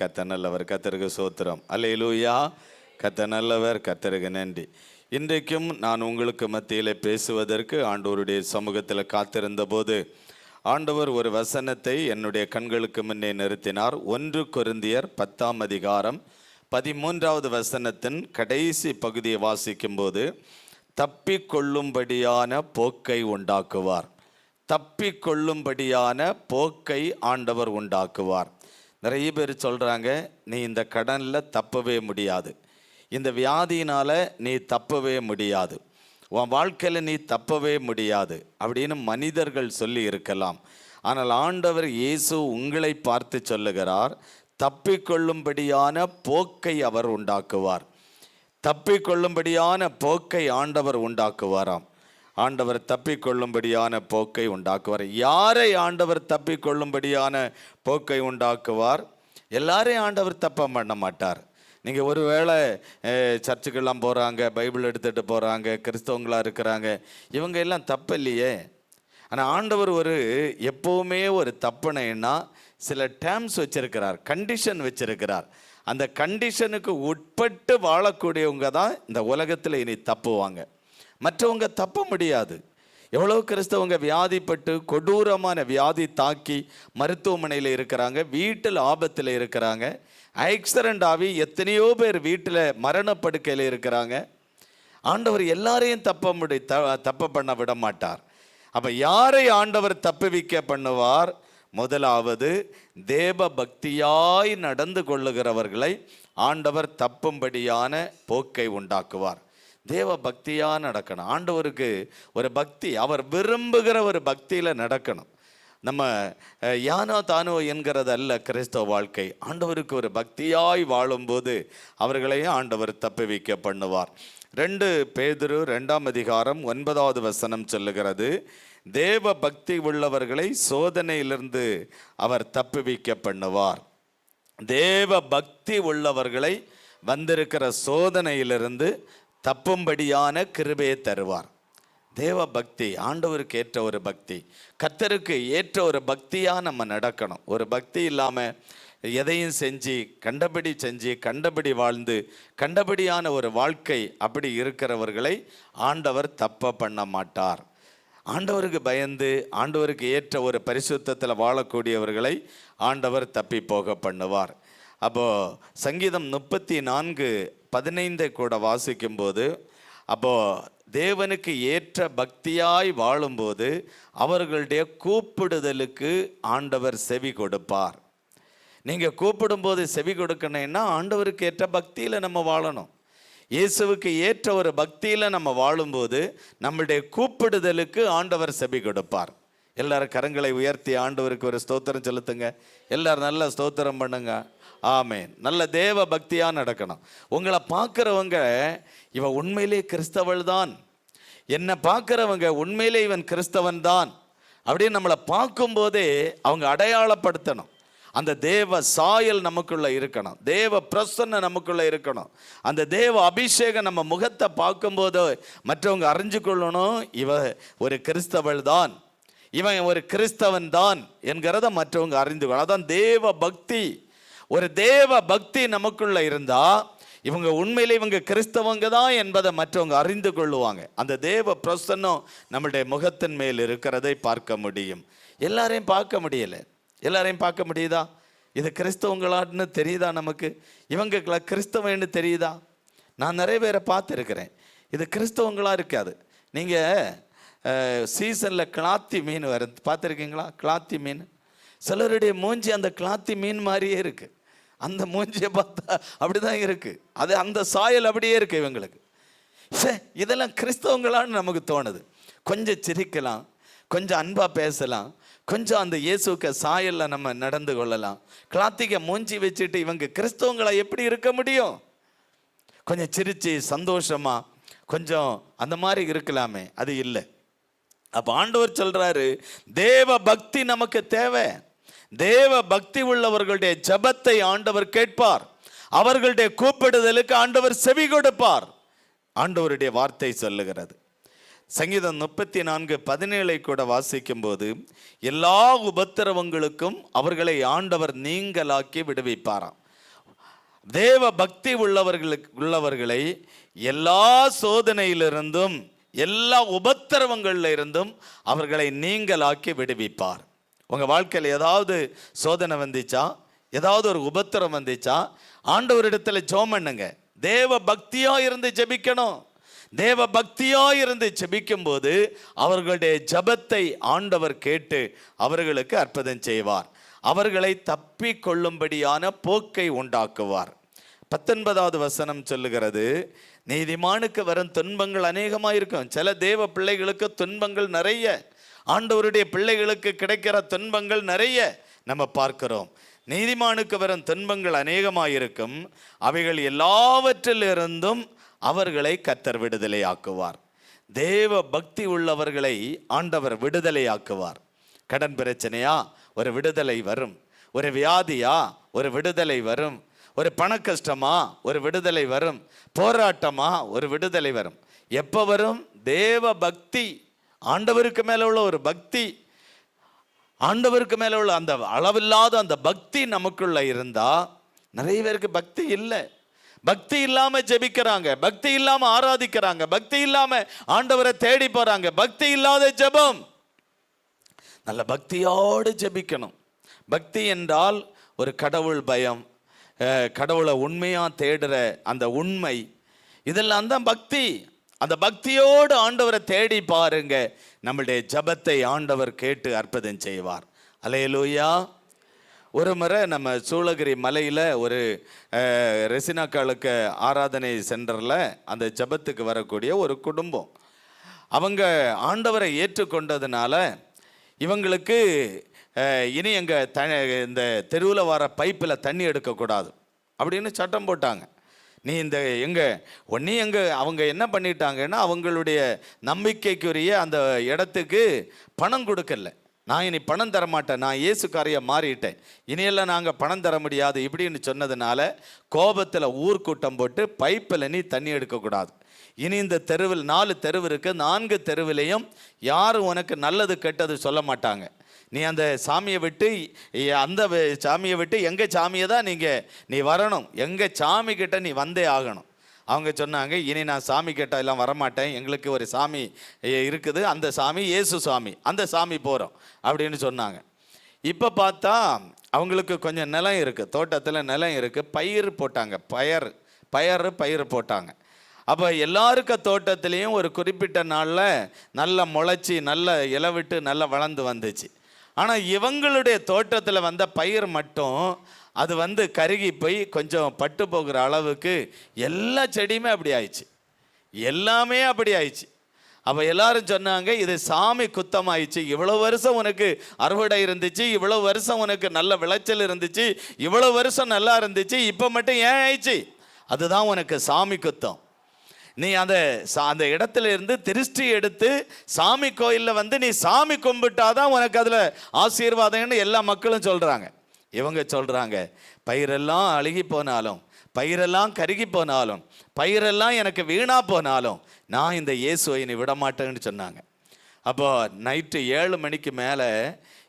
கத்த நல்லவர், கத்தருக்கு சோத்திரம். அல்லேலூயா. கத்த நல்லவர், கத்தருக்கு நன்றி. இன்றைக்கும் நான் உங்களுக்கு மத்தியில் பேசுவதற்கு ஆண்டவருடைய சமூகத்தில் காத்திருந்த போது ஆண்டவர் ஒரு வசனத்தை என்னுடைய கண்களுக்கு முன்னே நிறுத்தினார். 1 கொரிந்தியர் 10ஆம் அதிகாரம் 13வது வசனத்தின் கடைசி பகுதியை வாசிக்கும் போது, தப்பிக்கொள்ளும்படியான போக்கை உண்டாக்குவார். தப்பிக்கொள்ளும்படியான போக்கை ஆண்டவர் உண்டாக்குவார். நிறைய பேர் சொல்கிறாங்க, நீ இந்த கடனில் தப்பவே முடியாது, இந்த வியாதியினால் நீ தப்பவே முடியாது, உன் வாழ்க்கையில் நீ தப்பவே முடியாது அப்படின்னு மனிதர்கள் சொல்லி இருக்கலாம். ஆனால் ஆண்டவர் இயேசு உங்களை பார்த்து சொல்லுகிறார், தப்பிக்கொள்ளும்படியான போக்கை அவர் உண்டாக்குவார். தப்பிக்கொள்ளும்படியான போக்கை ஆண்டவர் உண்டாக்குவாராம். ஆண்டவர் தப்பிக்கொள்ளும்படியான போக்கை உண்டாக்குவார். யாரை ஆண்டவர் தப்பிக்கொள்ளும்படியான போக்கை உண்டாக்குவார்? எல்லாரையும் ஆண்டவர் தப்ப பண்ண மாட்டார். நீங்கள் ஒருவேளை சர்ச்சுக்கெல்லாம் போகிறாங்க, பைபிள் எடுத்துகிட்டு போகிறாங்க, கிறிஸ்தவங்களாக இருக்கிறாங்க, இவங்க எல்லாம் தப்பு இல்லையே. ஆனால் ஆண்டவர் எப்போவுமே ஒரு தப்புனைன்னா சில டேர்ம்ஸ் வச்சிருக்கிறார், கண்டிஷன் வச்சிருக்கிறார். அந்த கண்டிஷனுக்கு உட்பட்டு வாழக்கூடியவங்க தான் இந்த உலகத்தில் இனி தப்புவாங்க. மற்றவங்க தப்ப முடியாது. எவ்வளோ கிறிஸ்தவங்க வியாதிப்பட்டு கொடூரமான வியாதி தாக்கி மருத்துவமனையில் இருக்கிறாங்க, வீட்டில் ஆபத்தில் இருக்கிறாங்க, ஆக்சிடென்ட் ஆகி எத்தனையோ பேர் வீட்டில் மரணப்படுக்கையில் இருக்கிறாங்க. ஆண்டவர் எல்லாரையும் தப்ப பண்ண விட மாட்டார். அப்போ யாரை ஆண்டவர் தப்புவிக்க பண்ணுவார்? முதலாவது, தேவ பக்தியாய் நடந்து கொள்ளுகிறவர்களை ஆண்டவர் தப்பும்படியான போக்கை உண்டாக்குவார். தேவ பக்தியாக நடக்கணும். ஆண்டவருக்கு ஒரு பக்தி, அவர் விரும்புகிற ஒரு பக்தியில் நடக்கணும். நம்ம யானோ தானோ என்கிறது அல்ல கிறிஸ்தவ வாழ்க்கை. ஆண்டவருக்கு ஒரு பக்தியாய் வாழும்போது அவர்களையும் ஆண்டவர் தப்புவிக்க பண்ணுவார். 2 பேதுரு 2ஆம் அதிகாரம் 9வது வசனம் சொல்லுகிறது, தேவ பக்தி உள்ளவர்களை சோதனையிலிருந்து அவர் தப்புவிக்க பண்ணுவார். தேவ பக்தி உள்ளவர்களை வந்திருக்கிற சோதனையிலிருந்து தப்பும்படியான கிருபையை தருவார். தேவ பக்தி ஆண்டவருக்கு ஏற்ற ஒரு பக்தி, கர்த்தருக்கு ஏற்ற ஒரு பக்தியாக நம்ம நடக்கணும். ஒரு பக்தி இல்லாமல் எதையும் செஞ்சு கண்டபடி வாழ்ந்து கண்டபடியான ஒரு வாழ்க்கை அப்படி இருக்கிறவர்களை ஆண்டவர் தப்ப பண்ண மாட்டார். ஆண்டவருக்கு பயந்து ஆண்டவருக்கு ஏற்ற ஒரு பரிசுத்தத்தில் வாழக்கூடியவர்களை ஆண்டவர் தப்பி போக பண்ணுவார். அப்போது சங்கீதம் 34:15 கூட வாசிக்கும்போது, அப்போது தேவனுக்கு ஏற்ற பக்தியாய் வாழும்போது அவர்களுடைய கூப்பிடுதலுக்கு ஆண்டவர் செவி கொடுப்பார். நீங்கள் கூப்பிடும்போது செவி கொடுக்கணும்னா ஆண்டவருக்கு ஏற்ற பக்தியில் நம்ம வாழணும். இயேசுவுக்கு ஏற்ற ஒரு பக்தியில் நம்ம வாழும்போது நம்மளுடைய கூப்பிடுதலுக்கு ஆண்டவர் செவி கொடுப்பார். எல்லாரும் கரங்களை உயர்த்தி ஆண்டவருக்கு ஒரு ஸ்தோத்திரம் செலுத்துங்க. எல்லாரும் நல்ல ஸ்தோத்திரம் பண்ணுங்க. ஆமேன். நல்ல தேவ பக்தியாக நடக்கணும். உங்களை பார்க்குறவங்க, இவன் உண்மையிலே கிறிஸ்தவள் தான், என்னை பார்க்குறவங்க உண்மையிலே இவன் கிறிஸ்தவன் தான் அப்படின்னு நம்மளை பார்க்கும்போதே அவங்க அடையாளப்படுத்தணும். அந்த தேவ சாயல் நமக்குள்ளே இருக்கணும், தேவ பிரசன்னம் நமக்குள்ளே இருக்கணும், அந்த தேவ அபிஷேகம் நம்ம முகத்தை பார்க்கும்போது மற்றவங்க அறிஞ்சு கொள்ளணும், இவன் ஒரு கிறிஸ்தவள் தான், இவன் ஒரு கிறிஸ்தவன் தான் என்கிறத மற்றவங்க அறிந்து கொள்ளணும். அதான் தேவ பக்தி. ஒரு தேவ பக்தி நமக்குள்ள இருந்தா இவங்க உண்மையிலே இவங்க கிறிஸ்தவங்க தான் என்பதை மற்றவங்க அறிந்து கொள்ளுவாங்க. அந்த தேவ பிரசன்னம் நம்மளுடைய முகத்தின் மேல் இருக்கிறதை பார்க்க முடியும். எல்லாரையும் பார்க்க முடியலை. எல்லாரையும் பார்க்க முடியுதா? இது கிறிஸ்தவங்களான்னு தெரியுதா? நமக்கு இவங்க கிறிஸ்தவன்னு தெரியுதா? நான் நிறைய பேரை பார்த்துருக்கிறேன், இது கிறிஸ்தவங்களா இருக்காது. நீங்கள் சீசனில் கிளாத்தி மீன் பார்த்துருக்கீங்களா? கிளாத்தி மீன், சிலருடைய மூஞ்சி அந்த கிளாத்தி மீன் மாதிரியே இருக்குது. அந்த மூஞ்சியை பார்த்தா அப்படிதான் இருக்கு. அது அந்த சாயல் அப்படியே இருக்கு இவங்களுக்கு. இதெல்லாம் கிறிஸ்தவங்களான்னு நமக்கு தோணுது. கொஞ்சம் சிரிக்கலாம், கொஞ்சம் அன்பாக பேசலாம், கொஞ்சம் அந்த இயேசுக்க சாயலில் நம்ம நடந்து கொள்ளலாம். கிளாத்திகை மூஞ்சி வச்சுட்டு இவங்க கிறிஸ்தவங்களா எப்படி இருக்க முடியும்? கொஞ்சம் சிரிச்சு சந்தோஷமா கொஞ்சம் அந்த மாதிரி இருக்கலாமே, அது இல்லை. அப்போ ஆண்டவர் சொல்றாரு, தேவ பக்தி நமக்கு தேவை. தேவ பக்தி உள்ளவர்களுடைய ஜெபத்தை ஆண்டவர் கேட்பார். அவர்களுடைய கூப்பிடுதலுக்கு ஆண்டவர் செவி கொடுப்பார். ஆண்டவருடைய வார்த்தை சொல்லுகிறது. சங்கீதம் 34:17 கூட வாசிக்கும் போது, எல்லா உபத்திரவங்களுக்கும் அவர்களை ஆண்டவர் நீங்களாக்கி விடுவிப்பாராம். தேவ பக்தி உள்ளவர்களை எல்லா சோதனையிலிருந்தும் எல்லா உபத்திரவங்கள்ல இருந்தும் அவர்களை நீங்களாக்கி விடுவிப்பார். உங்க வாழ்க்கையில் ஏதாவது சோதனை வந்துச்சா, ஏதாவது ஒரு உபத்திரம் வந்துச்சா, ஆண்டவரிடத்துல ஜெபம் பண்ணுங்க. தேவ பக்தியா இருந்து ஜெபிக்கணும். தேவ பக்தியா இருந்து ஜெபிக்கும் போது அவர்களுடைய ஜெபத்தை ஆண்டவர் கேட்டு அவர்களுக்கு அற்புதம் செய்வார். அவர்களை தப்பி கொள்ளும்படியான போக்கை உண்டாக்குவார். 19வது வசனம் சொல்லுகிறது, நீதிமானுக்கு வரும் துன்பங்கள் அநேகமாயிருக்கும். சில தேவ பிள்ளைகளுக்கு துன்பங்கள் நிறைய, ஆண்டவருடைய பிள்ளைகளுக்கு கிடைக்கிற துன்பங்கள் நிறைய நம்ம பார்க்கிறோம். நீதிமானுக்கு வரும் துன்பங்கள் அநேகமாயிருக்கும், அவைகள் எல்லாவற்றிலிருந்தும் அவர்களை கர்த்தர் விடுதலை ஆக்குவார். தேவ பக்தி உள்ளவர்களை ஆண்டவர் விடுதலை ஆக்குவார். கடன் பிரச்சனையா, ஒரு விடுதலை வரும். ஒரு வியாதியா, ஒரு விடுதலை வரும். ஒரு பண கஷ்டமா, ஒரு விடுதலை வரும். போராட்டமா, ஒரு விடுதலை வரும். எப்போ வரும்? தேவ பக்தி, ஆண்டவருக்கு மேல உள்ள ஒரு பக்தி, ஆண்டவருக்கு மேல உள்ள அந்த அளவில்லாத அந்த பக்தி நமக்குள்ள இருந்தா. நிறைய பேருக்கு பக்தி இல்லை. பக்தி இல்லாம ஜெபிக்கிறாங்க, பக்தி இல்லாம ஆராதிக்கிறாங்க, பக்தி இல்லாம ஆண்டவரை தேடி போறாங்க. பக்தி இல்லாத ஜெபம். நல்ல பக்தியோடு ஜெபிக்கணும். பக்தி என்றால் ஒரு கடவுள் பயம், கடவுளை உண்மையா தேடுற அந்த உண்மை, இதெல்லாம் தான் பக்தி. அந்த பக்தியோடு ஆண்டவரை தேடி பாருங்க, நம்மளுடைய ஜெபத்தை ஆண்டவர் கேட்டு அற்புதம் செய்வார். அல்லேலூயா. ஒரு முறை நம்ம சூளகிரி மலையில் ஒரு ரெசினாக்காலுக்கு ஆராதனை சென்டரில் அந்த ஜெபத்துக்கு வரக்கூடிய ஒரு குடும்பம், அவங்க ஆண்டவரை ஏற்றுக்கொண்டதுனால இவங்களுக்கு இனி இந்த தெருவில் வர பைப்பில் தண்ணி எடுக்கக்கூடாது அப்படின்னு சட்டம் போட்டாங்க. நீ அவங்க என்ன பண்ணிட்டாங்கன்னா, அவங்களுடைய நம்பிக்கைக்குரிய அந்த இடத்துக்கு பணம் கொடுக்கல. நான் இனி பணம் தர மாட்டேன், நான் இயேசுக்காரைய மாறிட்டேன், இனியெல்லாம் நாங்கள் பணம் தர முடியாது இப்படின்னு சொன்னதுனால கோபத்தில் ஊர்க்கூட்டம் போட்டு பைப்பில் நீ தண்ணி எடுக்கக்கூடாது. இனி இந்த தெருவில் 4 தெருவு இருக்கு, 4 தெருவிலையும் யாரும் உனக்கு நல்லது கெட்டது சொல்ல மாட்டாங்க. நீ அந்த சாமியை விட்டு எங்கள் சாமியை தான் நீ வரணும், எங்கள் சாமி கிட்ட நீ வந்தே ஆகணும். அவங்க சொன்னாங்க, இனி நான் சாமி கேட்டால் எல்லாம் வரமாட்டேன், எங்களுக்கு ஒரு சாமி இருக்குது, அந்த சாமி இயேசு சாமி, அந்த சாமி போகிறோம் அப்படின்னு சொன்னாங்க. இப்போ பார்த்தா அவங்களுக்கு கொஞ்சம் நிலம் இருக்குது, தோட்டத்தில் நிலம் இருக்குது, பயிர் போட்டாங்க, பயிர் போட்டாங்க. அப்போ எல்லாருக்கும் தோட்டத்துலேயும் ஒரு குறிப்பிட்ட நாளில் நல்லா முளைச்சி நல்ல இலை விட்டு நல்லா வளர்ந்து வந்துச்சு. ஆனால் இவங்களுடைய தோட்டத்தில் வந்த பயிர் மட்டும் அது கருகி போய் கொஞ்சம் பட்டு போகிற அளவுக்கு எல்லா செடியுமே அப்படி ஆயிடுச்சு, எல்லாமே அப்படி ஆயிடுச்சு. அப்போ எல்லாரும் சொன்னாங்க, இது சாமி குத்தமாயிடுச்சு, இவ்வளோ வருஷம் உனக்கு அறுவடை இருந்துச்சு, இவ்வளோ வருஷம் உனக்கு நல்ல விளைச்சல் இருந்துச்சு, இவ்வளோ வருஷம் நல்லா இருந்துச்சு, இப்போ மட்டும் ஏன் ஆயிடுச்சு? அதுதான் உனக்கு சாமி குத்தம். நீ அந்த இடத்துல இருந்து திருஷ்டி எடுத்து சாமி கோயிலில் நீ சாமி கும்பிட்டாதான் உனக்கு அதில் ஆசீர்வாதம்னு எல்லா மக்களும் சொல்கிறாங்க. இவங்க சொல்கிறாங்க, பயிரெல்லாம் அழுகி போனாலும், பயிரெல்லாம் கருகி போனாலும், பயிரெல்லாம் எனக்கு வீணா போனாலும் நான் இந்த இயேசுவை நீ விடமாட்டேன்னு சொன்னாங்க. அப்போ நைட்டு 7 மணிக்கு மேலே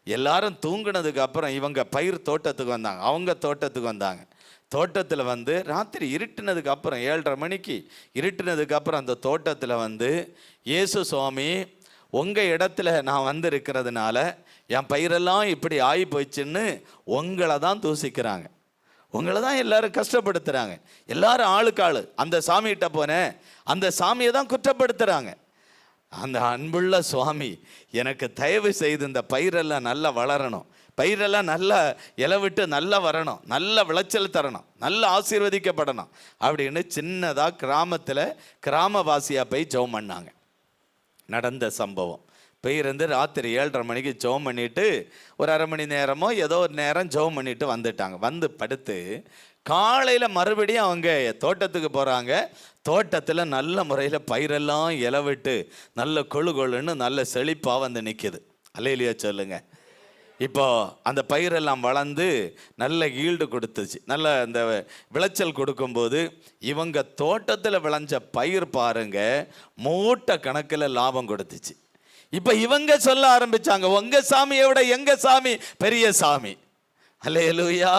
எல்லாரும் தூங்கினதுக்கு அப்புறம் இவங்க பயிர் தோட்டத்துக்கு வந்தாங்க, அவங்க தோட்டத்துக்கு வந்தாங்க. தோட்டத்தில் ராத்திரி இருட்டினதுக்கு அப்புறம் 7:30 மணிக்கு இருட்டினதுக்கு அப்புறம் அந்த தோட்டத்தில் இயேசு சுவாமி உங்கள் இடத்துல நான் இருக்கிறதுனால என் பயிரெல்லாம் இப்படி ஆகி போயிடுச்சுன்னு உங்களை தான் தூசிக்கிறாங்க, உங்களை தான் எல்லாரும் கஷ்டப்படுத்துகிறாங்க. எல்லாரும் ஆளுக்கு ஆள் அந்த சாமிகிட்ட போனேன், அந்த சாமியை தான் குற்றப்படுத்துகிறாங்க. அந்த அன்புள்ள சுவாமி எனக்கு தயவு செய்து இந்த பயிரெல்லாம் நல்லா வளரணும், பயிரெல்லாம் நல்லா இலை விட்டு நல்லா வரணும், நல்ல விளைச்சல் தரணும், நல்ல ஆசீர்வதிக்கப்படணும் அப்படின்னு சின்னதாக கிராமத்தில் கிராமவாசியாக போய் ஜெபம் பண்ணாங்க. நடந்த சம்பவம். போயிருந்து ராத்திரி 7:30 மணிக்கு ஜெபம் பண்ணிவிட்டு ஒரு அரை மணி நேரமோ ஏதோ ஒரு நேரம் ஜெபம் பண்ணிவிட்டு வந்துட்டாங்க. படுத்து காலையில் மறுபடியும் அவங்க தோட்டத்துக்கு போகிறாங்க. தோட்டத்தில் நல்ல முறையில் பயிரெல்லாம் இலை விட்டு நல்ல கொழுன்னு நல்ல செழிப்பாக நிற்கிது. அல்லேலூயா சொல்லுங்க. இப்போ அந்த பயிரெல்லாம் வளர்ந்து நல்ல ஈல்டு கொடுத்துச்சு, நல்ல அந்த விளைச்சல் கொடுக்கும்போது இவங்க தோட்டத்தில் விளைஞ்ச பயிர் பாருங்க மூட்டை கணக்கில் லாபம் கொடுத்துச்சு. இப்போ இவங்க சொல்ல ஆரம்பிச்சாங்க, உங்க சாமியை விட எங்க சாமி பெரிய சாமி. அல்லேலூயா.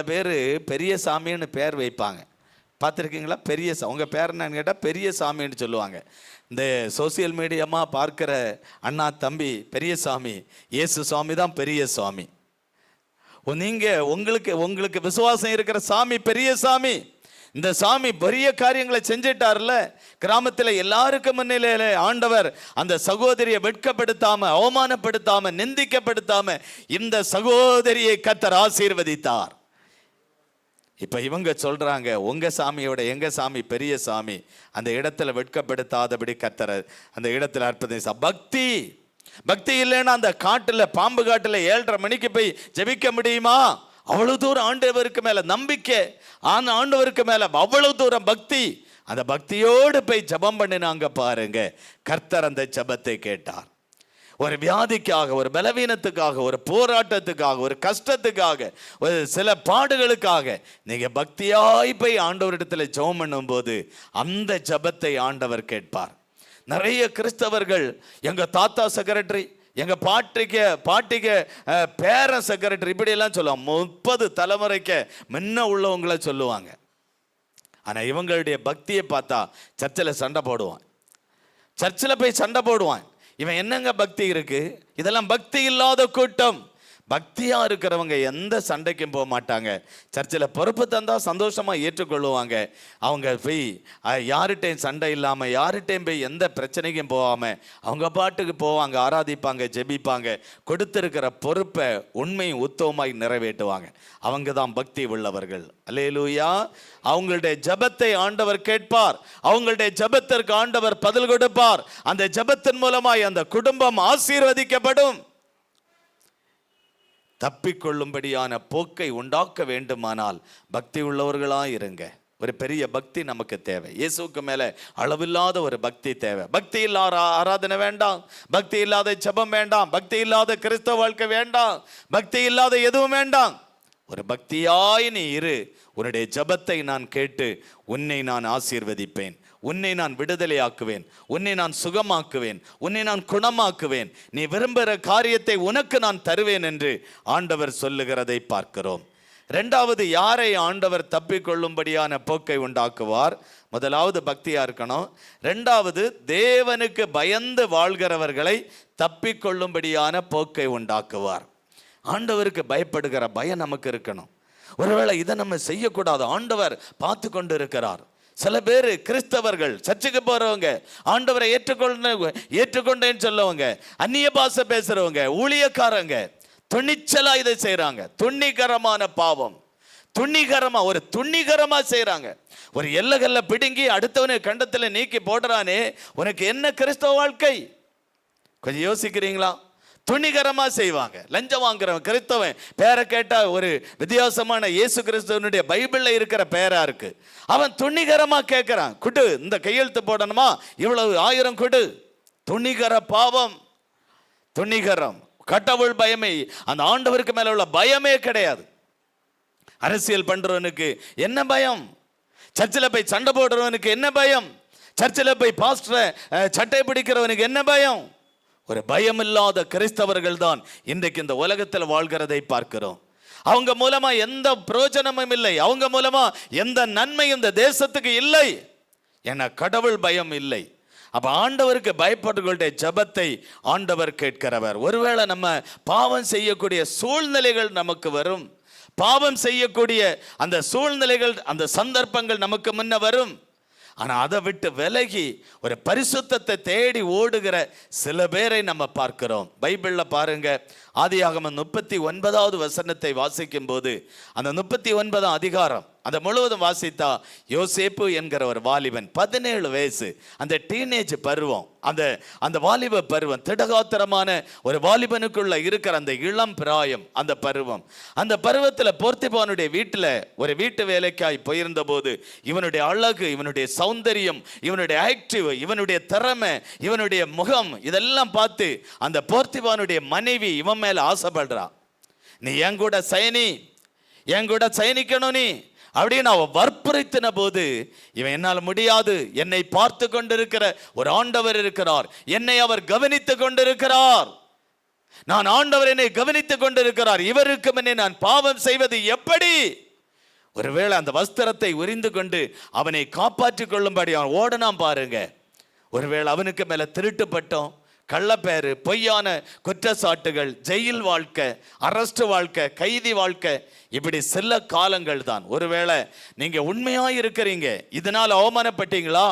பேர் பெரிய சாமின்னு பேர் வைப்பாங்க, பார்த்துருக்கீங்களா? பெரிய உங்கள் பேர் என்னன்னு கேட்டால் பெரிய சாமின்னு சொல்லுவாங்க. இந்த சோசியல் மீடியமாக பார்க்குற அண்ணா தம்பி பெரிய சாமி, இயேசு சாமி தான் பெரிய சாமி. நீங்கள் உங்களுக்கு விசுவாசம் இருக்கிற சாமி பெரிய சாமி. இந்த சாமி பெரிய காரியங்களை செஞ்சிட்டார்ல. கிராமத்தில் எல்லாருக்கும் முன்னிலையில ஆண்டவர் அந்த சகோதரியை வெட்கப்படுத்தாம, அவமானப்படுத்தாம, நிந்திக்கப்படுத்தாம இந்த சகோதரியை கர்த்தர் ஆசீர்வதித்தார். இப்ப இவங்க சொல்றாங்க, உங்க சாமியோட எங்க சாமி பெரிய சாமி. அந்த இடத்துல வெட்கப்படுத்தாதபடி கர்த்தர் அந்த இடத்துல அற்புதம். பக்தி இல்லைன்னா அந்த காட்டுல, பாம்பு காட்டுல 7:30 மணிக்கு போய் ஜெபிக்க முடியுமா? அவ்வளவு தூரம் ஆண்டவருக்கு மேல நம்பிக்கை, ஆண்டவருக்கு மேல அவ்வளவு தூரம் பக்தி. அந்த பக்தியோடு போய் ஜெபம் பண்ணினாங்க பாருங்க. கர்த்தர் அந்த ஜெபத்தை கேட்டார். ஒரு வியாதிக்காக, ஒரு பலவீனத்துக்காக, ஒரு போராட்டத்துக்காக, ஒரு கஷ்டத்துக்காக, ஒரு சில பாடுகளுக்காக நீங்க பக்தியாய் போய் ஆண்டவரிடத்துல ஜெபம் பண்ணும் போது அந்த ஜெபத்தை ஆண்டவர் கேட்பார். நிறைய கிறிஸ்தவர்கள் எங்க தாத்தா செக்ரட்டரி, எங்க பாட்டிக்கு பேர செக்ரட்டரி, இப்படி எல்லாம் சொல்லுவாங்க. 30 தலைமுறைக்கு முன்ன உள்ளவங்கள சொல்லுவாங்க. ஆனா இவங்களுடைய பக்தியை பார்த்தா சர்ச்சில் சண்டை போடுவான், சர்ச்சில் போய் சண்டை போடுவான். இவன் என்னங்க பக்தி இருக்கு? இதெல்லாம் பக்தி இல்லாத கூட்டம். பக்தியா இருக்கிறவங்க எந்த சண்டைக்கும் போக மாட்டாங்க. சர்ச்சில் பொறுப்பு தந்தா சந்தோஷமா ஏற்றுக்கொள்ளுவாங்க. அவங்க போய் யார்கிட்டையும் சண்டை இல்லாம, யார்கிட்டையும் போய் எந்த பிரச்சனைக்கும் போகாம அவங்க பாட்டுக்கு போவாங்க, ஆராதிப்பாங்க, ஜெபிப்பாங்க. கொடுத்திருக்கிற பொறுப்பை உண்மையும் உத்தவமாய் நிறைவேற்றுவாங்க. அவங்க தான் பக்தி உள்ளவர்கள். அல்லேலூயா. அவங்களுடைய ஜெபத்தை ஆண்டவர் கேட்பார். அவங்களுடைய ஜெபத்திற்கு ஆண்டவர் பதில் கொடுப்பார். அந்த ஜெபத்தின் மூலமாய் அந்த குடும்பம் ஆசீர்வதிக்கப்படும். தப்பிக்கொள்ளும்படியான போக்கை உண்டாக்க வேண்டுமானால் பக்தி உள்ளவர்களாக இருங்க. ஒரு பெரிய பக்தி நமக்கு தேவை. இயேசுக்கு மேல அளவில்லாத ஒரு பக்தி தேவை. பக்தி இல்லாத ஆராதனை வேண்டாம், பக்தி இல்லாத ஜெபம் வேண்டாம், பக்தி இல்லாத கிறிஸ்தவ வாழ்க்கை வேண்டாம், பக்தி இல்லாத எதுவும் வேண்டாம். ஒரு பக்தியாய் நீ இரு. உன்னுடைய ஜெபத்தை நான் கேட்டு உன்னை நான் ஆசீர்வதிப்பேன், உன்னை நான் விடுதலையாக்குவேன், உன்னை நான் சுகமாக்குவேன், உன்னை நான் குணமாக்குவேன், நீ விரும்புகிற காரியத்தை உனக்கு நான் தருவேன் என்று ஆண்டவர் சொல்லுகிறதை பார்க்கிறோம். ரெண்டாவது, யாரை ஆண்டவர் தப்பிக்கொள்ளும்படியான போக்கை உண்டாக்குவார்? முதலாவது பக்தியா இருக்கணும். ரெண்டாவது, தேவனுக்கு பயந்து வாழ்கிறவர்களை தப்பிக்கொள்ளும்படியான போக்கை உண்டாக்குவார். ஆண்டவருக்கு பயப்படுகிற பயம் நமக்கு இருக்கணும். ஒருவேளை இதை நம்ம செய்யக்கூடாது, ஆண்டவர் பார்த்து கொண்டு இருக்கிறார். சில பேர் கிறிஸ்தவர்கள், சர்ச்சுக்கு போறவங்க, ஆண்டவரை ஏற்றுக்கொண்டேன்னு சொல்லவங்க, அந்நிய பாஷை பேசுறவங்க, ஊழியக்காரங்க துணிச்சலா இதை செய்யறாங்க. துணிகரமான பாவம், ஒரு துணிகரமா செய்யறாங்க. ஒரு எல்லைகள்ல பிடுங்கி அடுத்தவனை கண்டத்துல நீக்கி போடுறானே, உனக்கு என்ன கிறிஸ்தவ வாழ்க்கை? கொஞ்சம் யோசிக்கிறீங்களா? துணிகரமா செய்வாங்க. லஞ்சம் வாங்குறவன் கிறிஸ்தவன் பேரை கேட்டா ஒரு வித்தியாசமான இயேசு கிறிஸ்துவனுடைய பைபிள்ல இருக்கிற பேரா இருக்கு. அவன் துணிகரமா கேட்கிறான், குடு, இந்த கையெழுத்து போடணுமா, இவ்வளவு 1000 கொடு. துணிகர பாவம், துணிகரம். கடவுள் பயமே, அந்த ஆண்டவருக்கு மேல உள்ள பயமே கிடையாது. அரசியல் பண்றவனுக்கு என்ன பயம்? சர்ச்சில் போய் சண்டை போடுறவனுக்கு என்ன பயம்? சர்ச்சில் போய் பாஸ்டரை சட்டை பிடிக்கிறவனுக்கு என்ன பயம்? ஒரு பயமில்லாத கிறிஸ்தவர்கள் தான் இன்றைக்கு இந்த உலகத்தில் வாழ்கிறதை பார்க்கிறோம். அவங்க மூலமா எந்த பிரயோஜனமும் இல்லை, அவங்க மூலமா எந்த நன்மையும் இந்த தேசத்துக்கு இல்லை. என கடவுள் பயம் இல்லை. அப்ப ஆண்டவருக்கு பயப்படுகளுடைய ஜெபத்தை ஆண்டவர் கேட்கிறவர். ஒருவேளை நம்ம பாவம் செய்யக்கூடிய சூழ்நிலைகள் நமக்கு வரும், பாவம் செய்யக்கூடிய அந்த சூழ்நிலைகள், அந்த சந்தர்ப்பங்கள் நமக்கு முன்ன வரும். ஆனா அதை விட்டு விலகி ஒரு பரிசுத்தத்தை தேடி ஓடுகிற சில பேரை நம்ம பார்க்கிறோம். பைபிள்ல பாருங்க, ஆதியாகமம் 39வது வசனத்தை வாசிக்கும் போது, அந்த 39ஆம் அதிகாரம் அந்த முழுவதும் வாசித்தா, யோசேப்பு என்கிற ஒரு வாலிபன், 17 வயசு, அந்த டீனேஜ் பருவம், அந்த வாலிப பருவம், திடகாத்திரமான ஒரு வாலிபனுக்குள்ள இருக்கிற அந்த இளம் பிராயம், அந்த பருவம். அந்த பருவத்தில் போர்த்திபானுடைய வீட்டில் ஒரு வீட்டு வேலைக்காய் போயிருந்த போது, இவனுடைய அழகு, இவனுடைய சௌந்தரியம், இவனுடைய ஆக்டிவ், இவனுடைய திறமை, இவனுடைய முகம், இதெல்லாம் பார்த்து அந்த போர்த்திபானுடைய மனைவி இவன் மேல ஆசைப்படுறா. நீ என் கூட சயனிக்கணும் நீ அப்படின்னு அவ வற்புறுத்தின போது, இவன் என்னால் முடியாது, என்னை பார்த்து கொண்டிருக்கிற ஒரு ஆண்டவர் இருக்கிறார், என்னை அவர் கவனித்துக் கொண்டிருக்கிறார், நான் ஆண்டவர் என்னை கவனித்துக் கொண்டிருக்கிறார், இவருக்கு முன்னே நான் பாவம் செய்வது எப்படி ஒருவேளை அந்த வஸ்திரத்தை உரிந்து கொண்டு அவனை காப்பாற்றிக் கொள்ளும்படி அவன் ஓடனாம் பாருங்க. ஒருவேளை அவனுக்கு மேல திருட்டு பட்டம், கள்ளப்பேரு, பொய்யான குற்றச்சாட்டுகள், ஜெயில் வாழ்க்கை, அரஸ்ட் வாழ்க்கை, கைதி வாழ்க்கை, இப்படி சில காலங்கள் தான். ஒருவேளை நீங்க உண்மையா இருக்கிறீங்க, இதனால் அவமானப்பட்டீங்களா?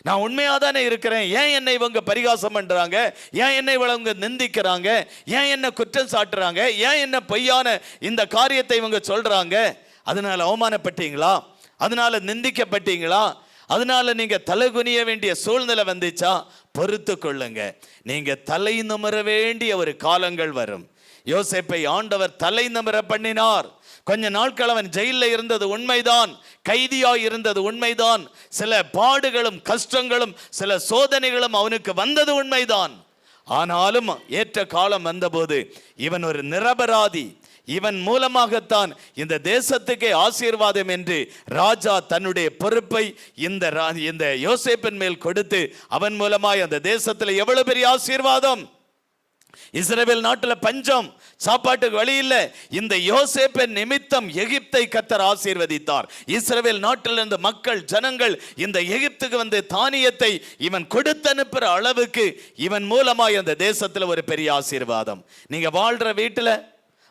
நான் உண்மையா தானே இருக்கிறேன், ஏன் என்னை இவங்க பரிகாசம் பண்றாங்க, ஏன் என்னை இவங்க நிந்திக்கிறாங்க, ஏன் என்ன குற்றம் சாட்டுறாங்க, ஏன் என்ன பொய்யான இந்த காரியத்தை இவங்க சொல்றாங்க? அதனால அவமானப்பட்டீங்களா? அதனால நிந்திக்கப்பட்டீங்களா? அதனால நீங்க தலை குனிய வேண்டிய சூழ்நிலை வந்துச்சா? பொறுத்து கொள்ளுங்க, நீங்க தலை நிமிர வேண்டிய ஒரு காலங்கள் வரும். யோசேப்பை ஆண்டவர் தலை நிமிர பண்ணினார். கொஞ்ச நாட்கள் அவன் ஜெயிலில் இருந்தது உண்மைதான், கைதியாய் இருந்தது உண்மைதான், சில பாடுகளும் கஷ்டங்களும் சில சோதனைகளும் அவனுக்கு வந்தது உண்மைதான். ஆனாலும் ஏற்ற காலம் வந்தபோது இவன் ஒரு நிரபராதி, இவன் மூலமாகத்தான் இந்த தேசத்துக்கே ஆசீர்வாதம் என்று ராஜா தன்னுடைய பொறுப்பை இந்த யோசேப்பின் மேல் கொடுத்து அவன் மூலமாய் அந்த தேசத்தில் எவ்வளவு பெரிய ஆசீர்வாதம். இஸ்ரவேல் நாட்டில் பஞ்சம், சாப்பாட்டுக்கு வழி இல்லை. இந்த யோசேப்பின் நிமித்தம் எகிப்தை கர்த்தர் ஆசீர்வதித்தார். இஸ்ரவேல் நாட்டில் இருந்த மக்கள் ஜனங்கள் இந்த எகிப்துக்கு வந்து தானியத்தை இவன் கொடுத்து அனுப்புற அளவுக்கு இவன் மூலமாய் அந்த தேசத்தில் ஒரு பெரிய ஆசீர்வாதம். நீங்க வாழ்ற வீட்டில்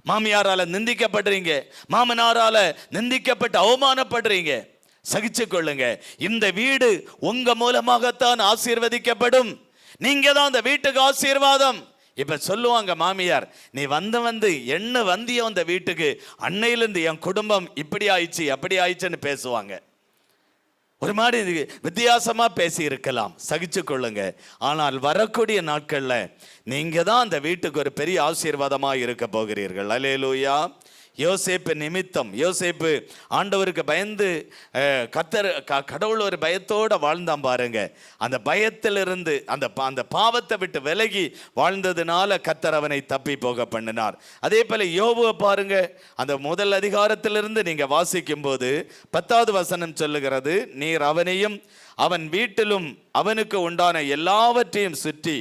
மாமியாரால நிந்திக்கப்படுறீங்க, மாமனாரால நிந்திக்கப்பட்டு அவமானப்படுறீங்க, சகிச்சு கொள்ளுங்க. இந்த வீடு உங்க மூலமாகத்தான் ஆசீர்வதிக்கப்படும். நீங்க தான் அந்த வீட்டுக்கு ஆசீர்வாதம். இப்ப சொல்லுவாங்க மாமியார், நீ வந்து என்ன வந்தியோ அந்த வீட்டுக்கு, அன்னையிலிருந்து என் குடும்பம் இப்படி ஆயிடுச்சு அப்படி ஆயிடுச்சுன்னு பேசுவாங்க. ஒரு மாதிரி வித்தியாசமா பேசி இருக்கலாம், சகிச்சு கொள்ளுங்க. ஆனால் வரக்கூடிய நாட்கள்ல நீங்க தான் அந்த வீட்டுக்கு ஒரு பெரிய ஆசீர்வாதமா இருக்க போகிறீர்கள். அல்லேலூயா. யோசேப்பு நிமித்தம், யோசேப்பு ஆண்டவருக்கு பயந்து கடவுள் ஒரு பயத்தோடு வாழ்ந்தான் பாருங்க. அந்த பயத்திலிருந்து அந்த பாவத்தை விட்டு விலகி வாழ்ந்ததுனால கர்த்தர் அவனை தப்பி போக பண்ணினார். அதே போல யோபுவை பாருங்க, அந்த முதல் அதிகாரத்திலிருந்து நீங்க வாசிக்கும் போது 10வது வசனம் சொல்லுகிறது, நீர் அவனையும் அவன் வீட்டிலும் அவனுக்கு உண்டான எல்லாவற்றையும் சுற்றி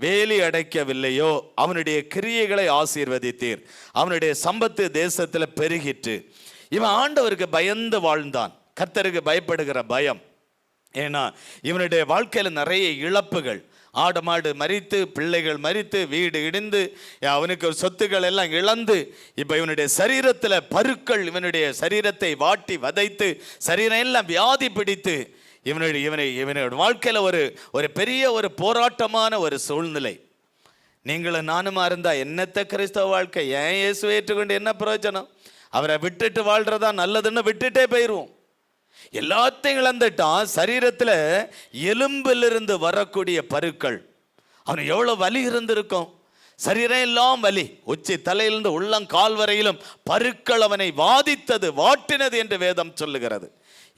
வேலி அடைக்கவில்லையோ, அவனுடைய கிரியைகளை ஆசீர்வதித்தீர், அவனுடைய சம்பத்து தேசத்தில் பெருகிற்று. இவன் ஆண்டவருக்கு பயந்து வாழ்ந்தான், கர்த்தருக்கு பயப்படுகிற பயம். ஏன்னா இவனுடைய வாழ்க்கையில் நிறைய இழப்புகள், ஆடு மாடு மரித்து, பிள்ளைகள் மரித்து, வீடு இடிந்து, அவனுக்கு சொத்துக்கள் எல்லாம் இழந்து, இப்போ இவனுடைய சரீரத்தில் பருக்கள் இவனுடைய சரீரத்தை வாட்டி வதைத்து சரீரம் எல்லாம் வியாதி பிடித்து இவனுடைய வாழ்க்கையில் ஒரு பெரிய ஒரு போராட்டமான ஒரு சூழ்நிலை. நீங்களும் நானுமா இருந்தா என்னத்த கிறிஸ்தவ வாழ்க்கை, ஏன் இயேசுவை ஏற்றுக்கொண்டு என்ன பிரயோஜனம், அவரை விட்டுட்டு வாழ்றதா நல்லதுன்னு விட்டுட்டே போயிடுவோம். எல்லாத்தையும் இழந்துட்டான். சரீரத்தில் எலும்பிலிருந்து வரக்கூடிய பருக்கள், அவனுக்கு எவ்வளோ வலி இருந்திருக்கும். சரீரம் எல்லாம் வலி, உச்சி தலையிலிருந்து உள்ளம் கால் வரையிலும் பருக்கள் அவனை வாதித்தது, வாட்டினது என்று வேதம் சொல்லுகிறது.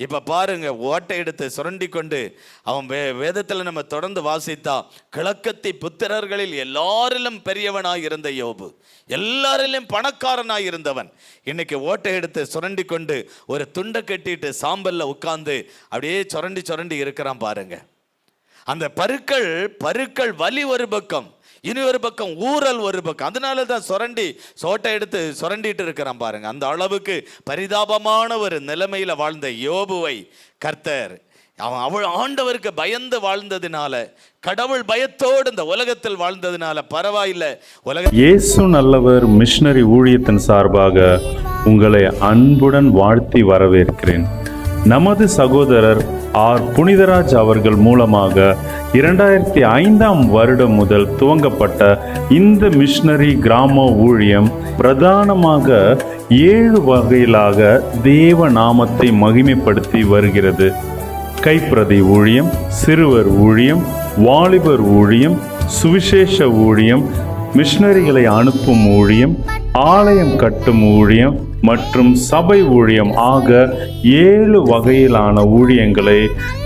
இப்போ பாருங்க, ஓட்டை எடுத்து சுரண்டி கொண்டு அவன் வேதத்தில் நம்ம தொடர்ந்து வாசித்தா, கிழக்கத்தி புத்திரர்களில் எல்லாரிலும் பெரியவனாய் இருந்த யோபு, எல்லாரிலும் பணக்காரனாய் இருந்தவன், இன்னைக்கு ஓட்டை எடுத்து சுரண்டி கொண்டு ஒரு துண்டை கட்டிட்டு சாம்பல்ல உட்கார்ந்து அப்படியே சுரண்டி இருக்கிறான் பாருங்க. அந்த பருக்கள் வலி ஒரு பக்கம், இனி ஒரு பக்கம் ஊரல் ஒரு பக்கம். அதனால தான் சோட்டை எடுத்து சுரண்டிட்டு இருக்கிறான் பாருங்க. அந்த அளவுக்கு பரிதாபமான ஒரு நிலைமையில வாழ்ந்த யோபுவை கர்த்தர் அவன் ஆண்டவருக்கு பயந்து வாழ்ந்ததினால, கடவுள் பயத்தோடு இந்த உலகத்தில் வாழ்ந்ததினால பரவாயில்லை. இயேசு நல்லவர் மிஷனரி ஊழியத்தின் சார்பாக உங்களை அன்புடன் வாழ்த்தி வரவேற்கிறேன். நமது சகோதரர் ஆர் புனிதராஜ் அவர்கள் மூலமாக 2005ஆம் வருடம் முதல் துவங்கப்பட்ட இந்த மிஷனரி கிராம ஊழியம் பிரதானமாக 7 வகையிலாக தேவ நாமத்தை மகிமைப்படுத்தி வருகிறது. கைப்பிரதி ஊழியம், சிறுவர் ஊழியம், வாலிபர் ஊழியம், சுவிசேஷ ஊழியம், மிஷனரிகளை அனுப்பும் ஊழியம், ஆலயம் கட்டும் ஊழியம் மற்றும் சபை ஊழியம் ஆக 7 வகையிலான ஊழியங்களை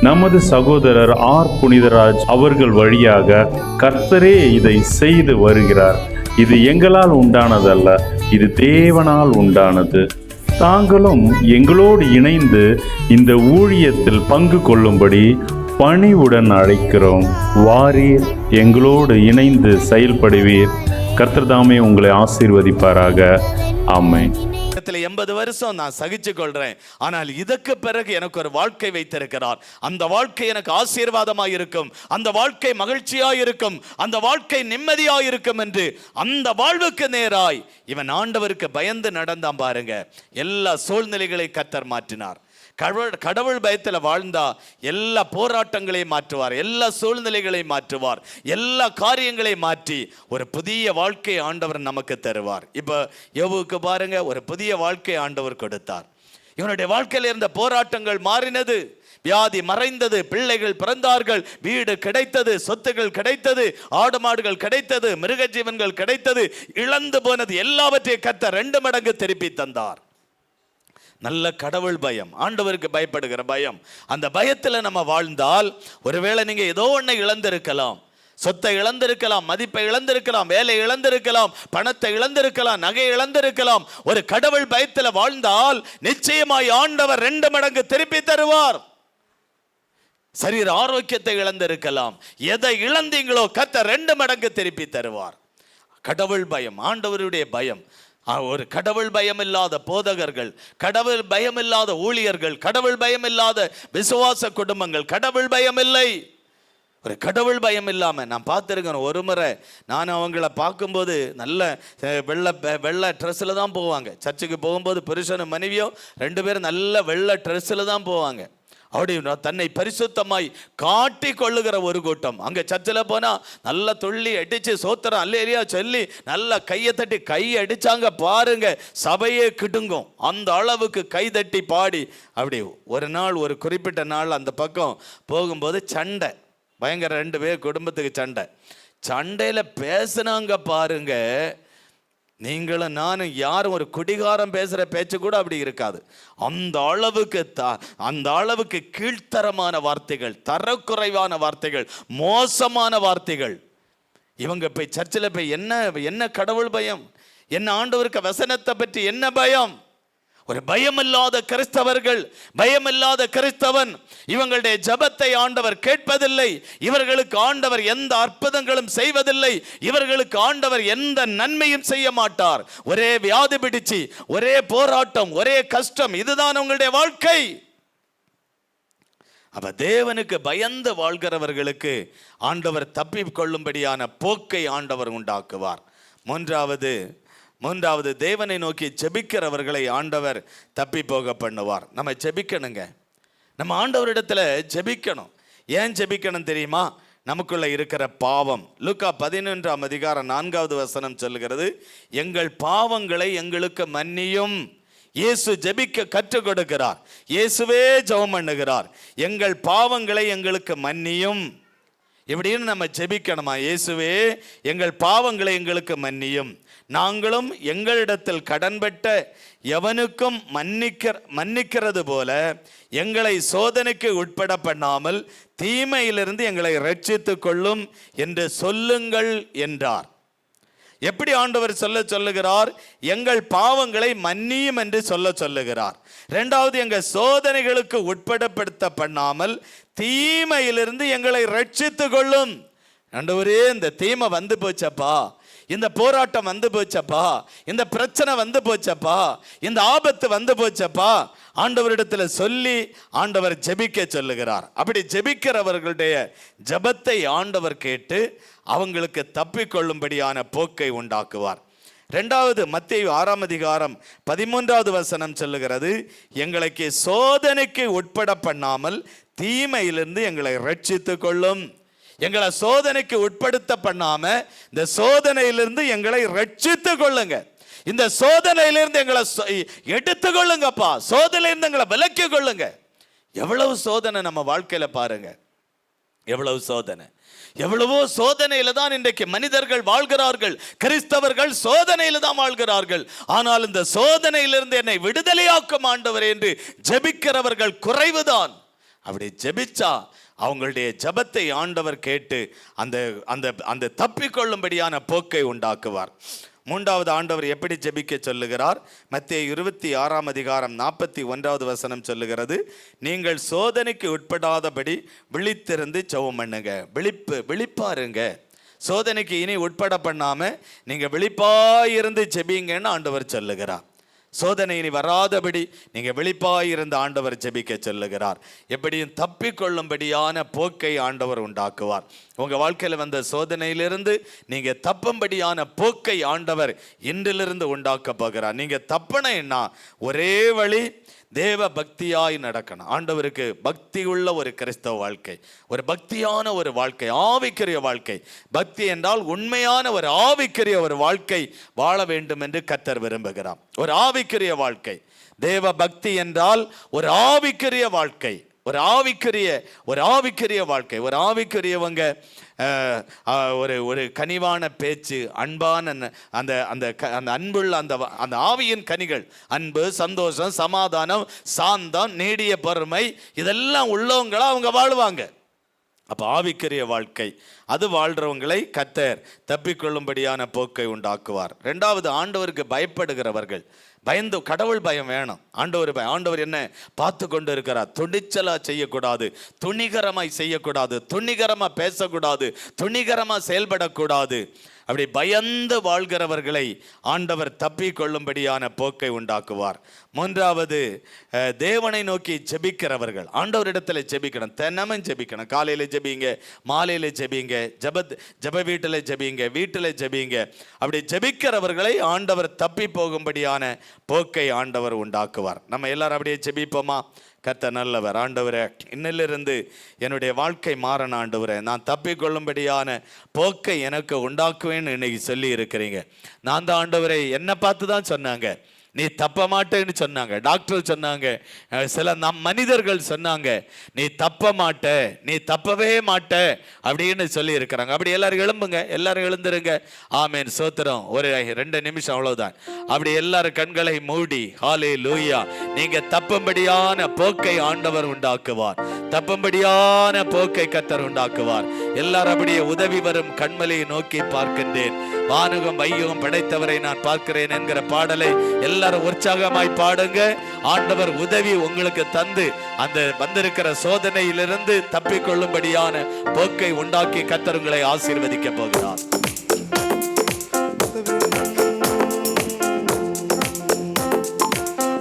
நமது சகோதரர் ஆர் புனிதராஜ் அவர்கள் வழியாக கர்த்தரே இதை செய்து வருகிறார். இது எங்களால் உண்டானதல்ல, இது தேவனால் உண்டானது. தாங்களும் எங்களோடு இணைந்து இந்த ஊழியத்தில் பங்கு கொள்ளும்படி பணிவுடன் அழைக்கிறோம். வாரீர், எங்களோடு இணைந்து செயல்படுவீர். கர்த்தர் தாமே உங்களை ஆசீர்வதிப்பாராக. ஆமென். உலகத்தில் 80 வருஷம் நான் சகிச்சு கொள்றேன், ஆனால் இதற்கு பிறகு எனக்கு ஒரு வாழ்க்கை வைத்திருக்கிறார். அந்த வாழ்க்கை எனக்கு ஆசீர்வாதமாக இருக்கும், அந்த வாழ்க்கை மகிழ்ச்சியாக இருக்கும், அந்த வாழ்க்கை நிம்மதியாக இருக்கும் என்று அந்த வாழ்வுக்கு நேராய் இவன் ஆண்டவருக்கு பயந்து நடந்தான் பாருங்க. எல்லா சூழ்நிலைகளை கர்த்தர் மாற்றினார். கடவுள் பயத்தில் வாழ்ந்தா எல்லா போராட்டங்களையும் மாற்றுவார், எல்லா சூழ்நிலைகளையும் மாற்றுவார், எல்லா காரியங்களையும் மாற்றி ஒரு புதிய வாழ்க்கை ஆண்டவர் நமக்கு தருவார். இப்போ யோபுவுக்கு பாருங்க, ஒரு புதிய வாழ்க்கை ஆண்டவர் கொடுத்தார். இவனுடைய வாழ்க்கையில் இருந்த போராட்டங்கள் மாறினது, வியாதி மறைந்தது, பிள்ளைகள் பிறந்தார்கள், வீடு கிடைத்தது, சொத்துகள் கிடைத்தது, ஆடு மாடுகள் கிடைத்தது, மிருக ஜீவன்கள் கிடைத்தது, இழந்து போனது எல்லாவற்றையும் கர்த்தர் 2 மடங்கு திருப்பி தந்தார். நல்ல கடவுள் பயம், ஆண்டவருக்கு பயப்படுகிற பயம், அந்த பயத்தில் நம்ம வாழ்ந்தால் ஒருவேளை நீங்க ஏதோ ஒன்றை இழந்திருக்கலாம், சொத்தை இழந்திருக்கலாம், மதிப்பை இழந்திருக்கலாம், வேலை இழந்திருக்கலாம், பணத்தை இழந்திருக்கலாம், நகை இழந்திருக்கலாம். ஒரு கடவுள் பயத்தில் வாழ்ந்தால் நிச்சயமாய் ஆண்டவர் 2 மடங்கு திருப்பி தருவார். சரீர ஆரோக்கியத்தை இழந்திருக்கலாம், எதை இழந்தீங்களோ கர்த்தர் 2 மடங்கு திருப்பி தருவார். கடவுள் பயம், ஆண்டவருடைய பயம். ஒரு கடவுள் பயம் இல்லாத போதகர்கள், கடவுள் பயம் இல்லாத ஊழியர்கள், கடவுள் பயம் இல்லாத விசுவாச குடும்பங்கள், கடவுள் பயம் இல்லை. ஒரு கடவுள் பயம் இல்லாமல் நான் பார்த்துருக்கேன். ஒரு முறை நான் அவங்கள பார்க்கும்போது நல்ல வெள்ளை ட்ரெஸ்ஸில் தான் போவாங்க. சர்ச்சுக்கு போகும்போது புருஷனும் மனைவியோ 2 பேரும் நல்ல வெள்ளை ட்ரெஸ்ஸில் தான் போவாங்க. அப்படி தன்னை பரிசுத்தமாய் காட்டி கொள்ளுகிற ஒரு கூட்டம். அங்கே சர்ச்சில் போனால் நல்லா துள்ளி அடித்து சோத்திரம் அல்லேலியா சொல்லி நல்லா கையை தட்டி கை அடித்தாங்க பாருங்க, சபையே கிடுங்கும். அந்த அளவுக்கு கை தட்டி பாடி அப்படி ஒரு நாள், ஒரு குறிப்பிட்ட நாள் அந்த பக்கம் போகும்போது சண்டை பயங்கர, 2 பேர் குடும்பத்துக்கு சண்டையில் பேசுனாங்க பாருங்க. நீங்களும் நானும் யாரும் ஒரு குடிகாரம் பேசுகிற பேச்சு கூட அப்படி இருக்காது. அந்த அளவுக்கு கீழ்த்தரமான வார்த்தைகள், தரக்குறைவான வார்த்தைகள், மோசமான வார்த்தைகள். இவங்க போய் சர்ச்சில் போய் என்ன கடவுள் பயம், என்ன ஆண்டவருக்கு வசனத்தை பற்றி என்ன பயம்? ஒரு பயமில்லாத கிறிஸ்தவர்கள், பயமில்லாத கிறிஸ்தவன், இவங்களுடைய ஜெபத்தை ஆண்டவர் கேட்பதில்லை, இவர்களுக்கு ஆண்டவர் எந்த அற்புதங்களும் செய்வதில்லை, இவர்களுக்கு ஆண்டவர் எந்த நன்மையும் செய்ய மாட்டார். ஒரே வியாதி பிடிச்சு, ஒரே போராட்டம், ஒரே கஷ்டம், இதுதான் உங்களுடைய வாழ்க்கை. அப்ப தேவனுக்கு பயந்து வாழ்கிறவர்களுக்கு ஆண்டவர் தப்பி கொள்ளும்படியான போக்கை ஆண்டவர் உண்டாக்குவார். மூன்றாவது தேவனை நோக்கி ஜெபிக்கிறவர்களை ஆண்டவர் தப்பி போக பண்ணுவார். நம்ம ஜெபிக்கணுங்க, நம்ம ஆண்டவரிடத்துல ஜெபிக்கணும். ஏன் ஜெபிக்கணும் தெரியுமா? நமக்குள்ள இருக்கிற பாவம். லூக்கா 11ஆம் அதிகாரம் 4வது வசனம் சொல்லுகிறது, எங்கள் பாவங்களை எங்களுக்கு மன்னியும். இயேசு ஜெபிக்க கற்றுக் கொடுக்கிறார், இயேசுவே ஜெபம் பண்ணுகிறார், எங்கள் பாவங்களை எங்களுக்கு மன்னியும். இப்படின்னு நம்ம ஜெபிக்கணுமா? இயேசுவே எங்கள் பாவங்களை எங்களுக்கு மன்னியும், நாங்களும் எங்களிடத்தில் கடன்பட்ட எவனுக்கும் மன்னிக்கிறது போல எங்களை சோதனைக்கு உட்பட பண்ணாமல் தீமையிலிருந்து எங்களை ரட்சித்துக் கொள்ளும் என்று சொல்லுங்கள் என்றார். எப்படி ஆண்டவர் சொல்லுகிறார்? எங்கள் பாவங்களை மன்னியும் என்று சொல்லுகிறார். 2வது, எங்கள் சோதனைகளுக்கு உட்படப்படுத்த பண்ணாமல் தீமையிலிருந்து எங்களை ரட்சித்துக் கொள்ளும். ஆண்டவரே, இந்த தீமை வந்து போச்சப்பா, இந்த போராட்டம் வந்து போச்சப்பா, இந்த பிரச்சனை வந்து போச்சப்பா, இந்த ஆபத்து வந்து போச்சப்பா, ஆண்டவரிடத்துல சொல்லி ஆண்டவர் ஜெபிக்க சொல்லுகிறார். அப்படி ஜெபிக்கிறவர்களுடைய ஜெபத்தை ஆண்டவர் கேட்டு அவங்களுக்கு தப்பிக்கொள்ளும்படியான போக்கை உண்டாக்குவார். 2வது, மத்தேயு 6ஆம் அதிகாரம் 13வது வசனம் சொல்லுகிறது, எங்களுக்கு சோதனைக்கு உட்பட பண்ணாமல் தீமையிலிருந்து எங்களை ரட்சித்துக் கொள்ளும். எங்களை சோதனைக்கு உட்படுத்த பண்ணாம இந்த சோதனையிலிருந்து எங்களை ரட்சித்துக் கொள்ளுங்க. இந்த சோதனையிலிருந்து எங்களை எடுத்துக்கொள்ளுங்கப்பா, சோதனையிலிருந்து எங்களை விலக்கிக் கொள்ளுங்க. எவ்வளவு சோதனை நம்ம வாழ்க்கையில பாருங்க, எவ்வளவு சோதனை. எவ்வளவோ சோதனையில தான் இன்றைக்கு மனிதர்கள் வாழ்கிறார்கள், கிறிஸ்தவர்கள் சோதனையில தான் வாழ்கிறார்கள். ஆனால் இந்த சோதனையிலிருந்து என்னை விடுதலையாக்கும் ஆண்டவர் என்று ஜெபிக்கிறவர்கள் குறைவுதான். அப்படி ஜெபிச்சா அவங்களுடைய ஜெபத்தை ஆண்டவர் கேட்டு அந்த அந்த அந்த தப்பிக்கொள்ளும்படியான போக்கை உண்டாக்குவார். 3வது, ஆண்டவர் எப்படி ஜெபிக்க சொல்லுகிறார்? மத்தேயு 26ஆம் அதிகாரம் 41வது வசனம் சொல்லுகிறது, நீங்கள் சோதனைக்கு உட்படாதபடி விழித்திருந்து ஜெபம் பண்ணுங்க. விழிப்பாருங்க. சோதனைக்கு இனி உட்பட பண்ணாம நீங்க விழிப்பாயிருந்து ஜெபிங்கன்னு ஆண்டவர் சொல்லுகிறார். சோதனை இனி வராதபடி நீங்க விழிப்பாயிருந்த ஆண்டவர் ஜெபிக்க சொல்லுகிறார். எப்படியும் தப்பிக்கொள்ளும்படியான போக்கை ஆண்டவர் உண்டாக்குவார். உங்க வாழ்க்கையில் வந்த சோதனையிலிருந்து நீங்க தப்பும்படியான போக்கை ஆண்டவர் இன்றிலிருந்து உண்டாக்க போகிறார். நீங்க தப்பனைன்னா ஒரே வழி, தேவ பக்தியாய் நடக்கணும். ஆண்டவருக்கு பக்தி உள்ள ஒரு கிறிஸ்தவ வாழ்க்கை, ஒரு பக்தியான ஒரு வாழ்க்கை, ஆவிக்குரிய வாழ்க்கை. பக்தி என்றால் உண்மையான ஒரு ஆவிக்குரிய ஒரு வாழ்க்கை வாழ வேண்டும் என்று கர்த்தர் விரும்புகிறார். ஒரு ஆவிக்குரிய வாழ்க்கை. தேவ பக்தி என்றால் ஒரு ஆவிக்குரிய வாழ்க்கை, ஒரு ஆவிக்குரிய வாழ்க்கை. ஒரு ஆவிக்குரியவங்க ஒரு கனிவான பேச்சு, அன்பான அந்த அந்த அந்த அன்புள்ள அந்த ஆவியின் கனிகள், அன்பு, சந்தோஷம், சமாதானம், சாந்தம், நீடிய பொறுமை, இதெல்லாம் உள்ளவங்களா அவங்க வாழ்வாங்க. அப்போ ஆவிக்குரிய வாழ்க்கை அது வாழ்கிறவங்களை கர்த்தர் தப்பிக்கொள்ளும்படியான போக்கை உண்டாக்குவார். ரெண்டாவது, ஆண்டவருக்கு பயப்படுகிறவர்கள். பயந்து, கடவுள் பயம் வேணும். ஆண்டவர் என்ன பார்த்து கொண்டு இருக்கிறார். துணிச்சலா செய்யக்கூடாது, துணிகரமாய் செய்யக்கூடாது, துணிகரமா பேசக்கூடாது, துணிகரமா செயல்படக்கூடாது. அப்படி பயந்து வாழ்கிறவர்களை ஆண்டவர் தப்பிக்கொள்ளும்படியான போக்கை உண்டாக்குவார். மூன்றாவது, தேவனை நோக்கி ஜெபிக்கிறவர்கள். ஆண்டவரிடத்துல ஜெபிக்கணும், தினமும் ஜெபிக்கணும். காலையில ஜெபிங்க, மாலையில ஜெபிங்க, ஜெப வீட்டில் ஜெபிங்க, வீட்டில் ஜெபிங்க. அப்படி ஜெபிக்கிறவர்களை ஆண்டவர் தப்பி போகும்படியான போக்கை ஆண்டவர் உண்டாக்குவார். நம்ம எல்லாரும் அப்படியே ஜெபிப்போமா? கர்த்தர் நல்லவர். ஆண்டவரே, இன்னிலிருந்து என்னுடைய வாழ்க்கை மாறணும். ஆண்டவரே, நான் தப்பிக்கொள்ளும்படியான போக்கை எனக்கு உண்டாக்குவேன்னு இன்னைக்கு சொல்லி இருக்கிறீங்க. நான் தான் ஆண்டவரே, என்னை பார்த்து தான் சொன்னாங்க நீ தப்ப மாட்டேன்னு சொன்னாங்க. டாக்டர் சொன்னாங்க, சில மனிதர்கள் சொன்னாங்க நீ தப்ப மாட்ட, நீ தப்பவே மாட்ட அப்படின்னு சொல்லி இருக்கிறாங்க. அப்படி எல்லாரும் எழும்புங்க, எல்லாரும் எழுந்துருங்க. ஆமேன், சோத்திரம். ஒரு 2 நிமிஷம், அவ்வளவுதான். அப்படி எல்லாரும் கண்களை மூடி, ஹல்லேலூயா. நீங்க தப்பும்படியான போக்கை ஆண்டவர் உண்டாக்குவார். தப்பும்படியான போக்கை கர்த்தர் உண்டாக்குவார். எல்லாரும் அப்படியே உதவி வரும் கண்மலையை நோக்கி பார்க்கின்றேன், வானகம் வையகம் படைத்தவரை நான் பார்க்கிறேன் என்கிற பாடலை எல்லாரும் உற்சாகமாய் பாடுங்க. ஆண்டவர் உதவி உங்களுக்கு தந்து அந்த வந்திருக்கிற சோதனையிலிருந்து தப்பிக்கொள்ளும்படியான போக்கை உண்டாக்கி கர்த்தர் உங்களை ஆசீர்வதிக்க போகிறார்.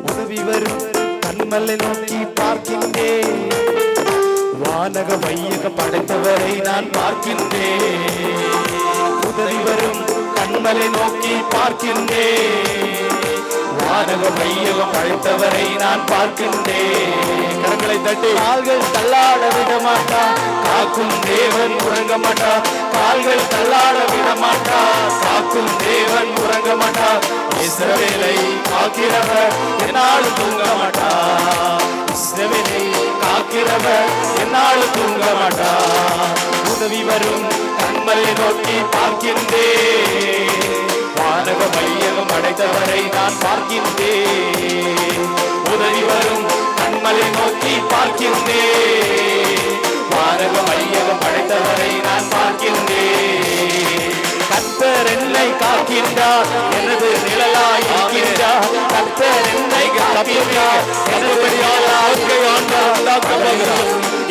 உதவி வரும் கண்மலை நோக்கி பார்க்கின்றேன், வானக வையக படைத்தவரை நான் பார்க்கின்றேன். உதவி வரும் கண்மலை நோக்கி பார்க்கின்றேன், வானக வையக படைத்தவரை நான் பார்க்கின்றேன். கரங்களை தட்டி, கால்கள் தள்ளாட விட மாட்டா, காக்கும் தேவன் உறங்க மாட்டா. கால்கள் தள்ளாட விட மாட்டா, காக்கும் தேவன் உறங்க மாட்டா. இஸ்ரவேலை காக்கிறவர் என்னாலும் தூங்க மாட்டா. இஸ்ரவேலை காக்கிறவர் என்னாலும் தூங்க மாட்டா. உதவி வரும் கண்மலை நோக்கி பார்க்கின்றேன், வானக மையகம் அடைத்தவரை நான் பார்க்கின்றேன். உதவி வரும் கண்மலை நோக்கி பார்க்கின்றேன், வானக மையகம் அடைத்தவரை நான் பார்க்கின்றேன். கர்த்தர் என்னை காக்கின்றார், எனது நிழலாய் இருக்கின்றார். கர்த்தர் என்னை காக்கின்றார், எனது வாழ்க்கை ஆண்டார்.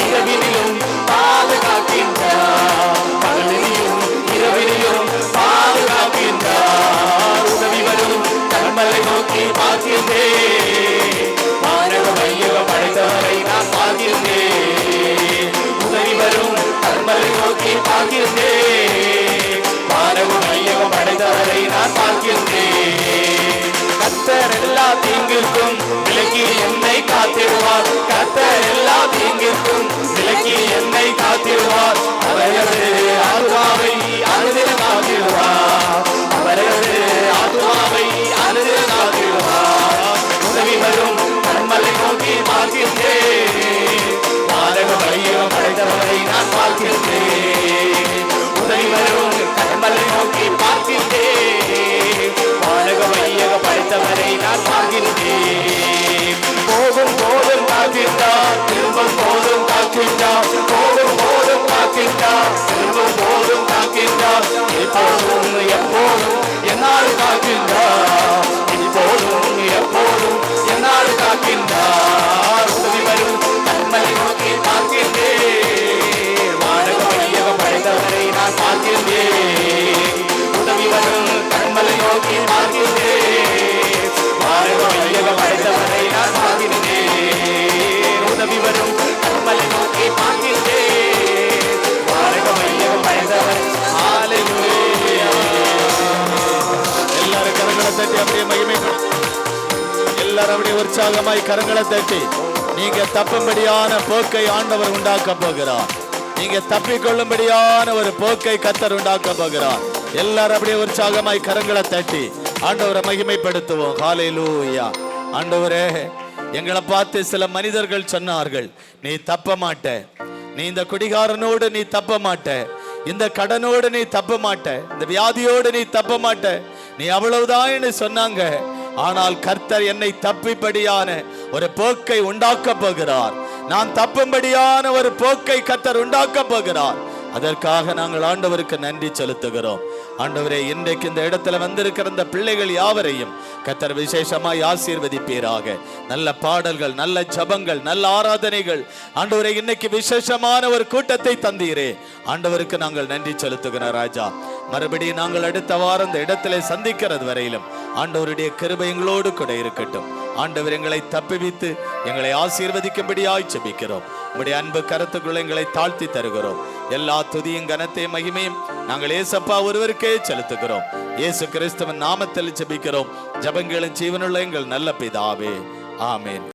இரவினிலும் பாதுகாக்கின்றார், பகலிலும் இரவினிலும் பாதுகாக்கின்றார். உதவி வரும் கண்மலை நோக்கி பார்க்கின்றேன், வானக மையகம் படைத்தவரை நான் பார்க்கின்றேன். உதவி வரும் கண்மலை நோக்கி பார்க்கின்றேன், வானக மையகம் படைத்தவரை நான் பார்க்கின்றேன். கர்த்தர் எல்லா தீங்கிற்கும் விலக்கி என்னை காத்திடுவார். கர்த்தர் எல்லா தீங்கிற்கும் விலக்கி என்னை காத்திடுவார். அவரது ஆத்துமாவை அனுதினம் காத்திடுவார். அவரது ஆத்துமாவை அனுதினம் காத்திடுவார். உதவி வரும் கண்மலை நோக்கி பார்க்கின்றேன், வானக மையகம் படைத்தவரை நான் பார்க்கின்றேன். உதவி வரும் கண்மலை நோக்கி பார்க்கின்றேன், வானக மையகம் படைத்தவரை நான் பார்க்கின்றேன். போகும் போதும் காக்கின்றார், திரும்பும் போதும் காக்கின்றார். போகும் போதும் காக்கின்றார், திரும்பும் போதும் காக்கின்றார். இப்போதும் எப்போதும் என்னால் காக்கின்றார். இப்போதும் எப்போதும் என்னால் காக்கின்றார். உதவி வரும் கண்மலை நோக்கி பார்க்கின்றேன், வானக மையகம் படைத்தவரை நான் பார்க்கின்றேன். உதவி வரும் கண்மலை நோக்கி பார்க்கின்றேன், வானக எல்லாரும் அப்படியே உற்சாகமாய் கரங்களை தட்டி நீங்க தப்பும்படியான போக்கை ஆண்டவர் உண்டாக்க போகிறார். நீங்க தப்பிக்கொள்ளும்படியான ஒரு போக்கை கர்த்தர் உண்டாக்க போகிறார். எல்லாரும் அப்படியே உற்சாகமாய் கரங்களை தட்டி ஆண்டவரை மகிமைப்படுத்துவோம். ஹல்லேலூயா. ஆண்டவரே, எங்களை பார்த்து சில மனிதர்கள் சொன்னார்கள், நீ தப்ப மாட்ட, நீ இந்த குடிகாரனோடு நீ தப்ப மாட்ட, இந்த கடனோடு நீ தப்ப மாட்ட, இந்த வியாதியோடு நீ தப்ப மாட்ட, நீ அவ்வளவுதான் சொன்னாங்க. ஆனால் கர்த்தர் என்னை தப்பிப்படியான ஒரு போக்கை உண்டாக்க போகிறார். நான் தப்பும்படியான ஒரு போக்கை கர்த்தர் உண்டாக்க போகிறார். அதற்காக நாங்கள் ஆண்டவருக்கு நன்றி செலுத்துகிறோம். ஆண்டவரே, இன்றைக்கு இந்த இடத்துல வந்திருக்கிற இந்த பிள்ளைகள் யாவரையும் கர்த்தர் விசேஷமாய் ஆசீர்வதிப்பீராக. நல்ல பாடல்கள், நல்ல ஜபங்கள், நல்ல ஆராதனைகள், ஆண்டவரே இன்னைக்கு விசேஷமான ஒரு கூட்டத்தை தந்தீரே, ஆண்டவருக்கு நாங்கள் நன்றி செலுத்துகிறோம் ராஜா. மறுபடியும் நாங்கள் அடுத்த வாரம் இந்த இடத்திலே சந்திக்கிறது வரையிலும் ஆண்டவருடைய கிருபை எங்களோடு கூட இருக்கட்டும். ஆண்டவர் எங்களை தப்புவித்து எங்களை ஆசீர்வதிக்கும்படியாய் ஜெபிக்கிறோம். உம்முடைய அன்பு கரத்துக்குள்ள எங்களை தாழ்த்தி தருகிறோம். எல்லா துதியும் கனத்தையும் மகிமையும் நாங்கள் ஏசப்பா ஒருவருக்கே செலுத்துகிறோம். இயேசு கிறிஸ்துவின் நாமத்தில் ஜெபிக்கிறோம். ஜெபங்களும் ஜீவனுள்ள எங்கள் நல்ல பிதாவே, ஆமென்.